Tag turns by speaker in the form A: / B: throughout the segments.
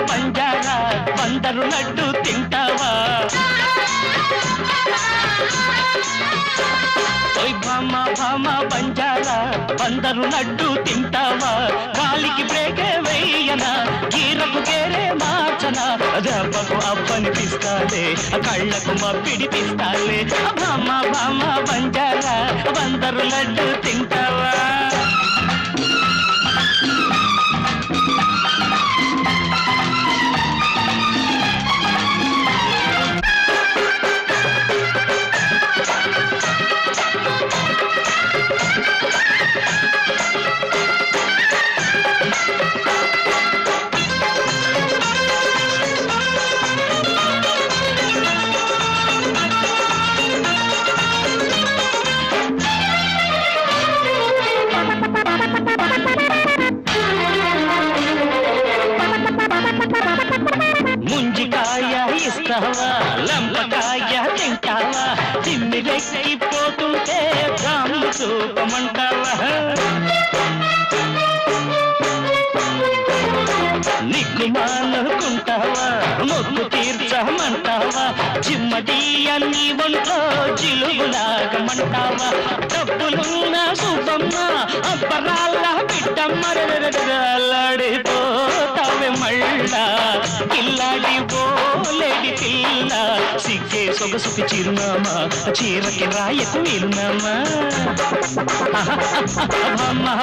A: బంజారా బందరు లడ్డు తింటావా భామ బంజారా బందరు లడ్డు తింటావా కాలికి బ్రేకే వేయనా గీరకు గేరే మార్చనా దెబ్బకు అప్పనిపిస్తాలే కళ్ళకు మప్పిడిపిస్తాలే భామ బంజారా బందరు లడ్డు తింటావా లంపకాయ తింటావా తిమ్మిరెక్కిపోతుంటే బ్రాహ్మ చూపమంటావా నిగ్గుమానుకుంటావా మొక్కు తీర్చమంటావా చిమ్మటి అన్ని ఒంట్లో జిలుగులాగమంటావా డబ్బులున్న శుభమ్మ అబ్బరాల బిడ్డమ్మలాడిపోతావే మళ్ళా కిల్లాడి పోలేడి పిల్ల సిగ్గే సొగసుకి చిరునామా చీరకి రాయకు వీలునామా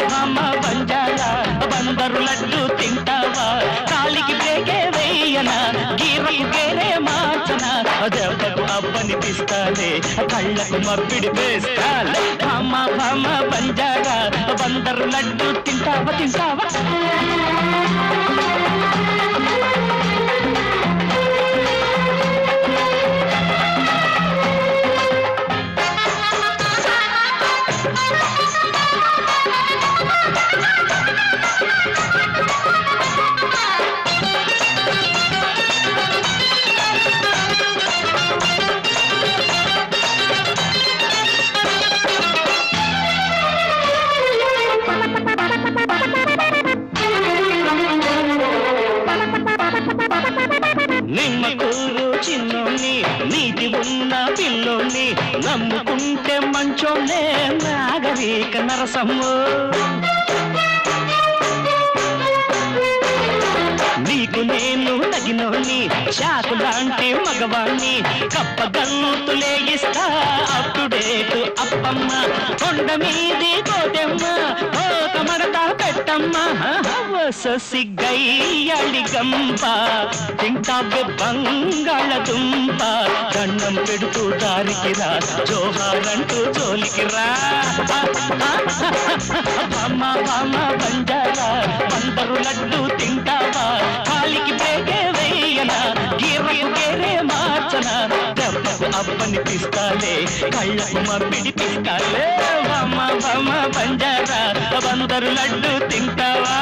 A: భామ బంజారా బందరు లడ్డు తింటావా కాలికి బ్రేకే వేయనా గీరకు గేరే మార్చనా దెబ్బకు అబ్బనిపిస్తానే కళ్ళకు మప్పిడిపేస్తాలే భామ బంజారా బందరు లడ్డు తింటావా నిమ్మకూరు చిన్నోని నీతి ఉన్న పిల్లోని నమ్ముకుంటే మంచోనే నాగరిక నరసమ్ము నీకు నేను తగినోని చాకు లాంటి మగవాణ్ణి కప్పగన్నుతులే ఇస్తా అప్ టు డేట్ అప్పమ్మ కొండ మీది కోటమ్మ మడతా పెట్టమ్మ సిగ్గయ్యాడి గంప తింటావే బంగాళదుంప దండం పెడుతూ దారికి రా జోహారంటూ జోలికి రా భామ బంజారా బందరు లడ్డు తింటావా కాలికి బ్రేకే వేయనా గీరకు గేరే మార్చనా దెబ్బకు అప్పనిపిస్తాలే కళ్ళకు మప్పిడిపిస్తాలే భామ బంజారా బందరు లడ్డు తింటావా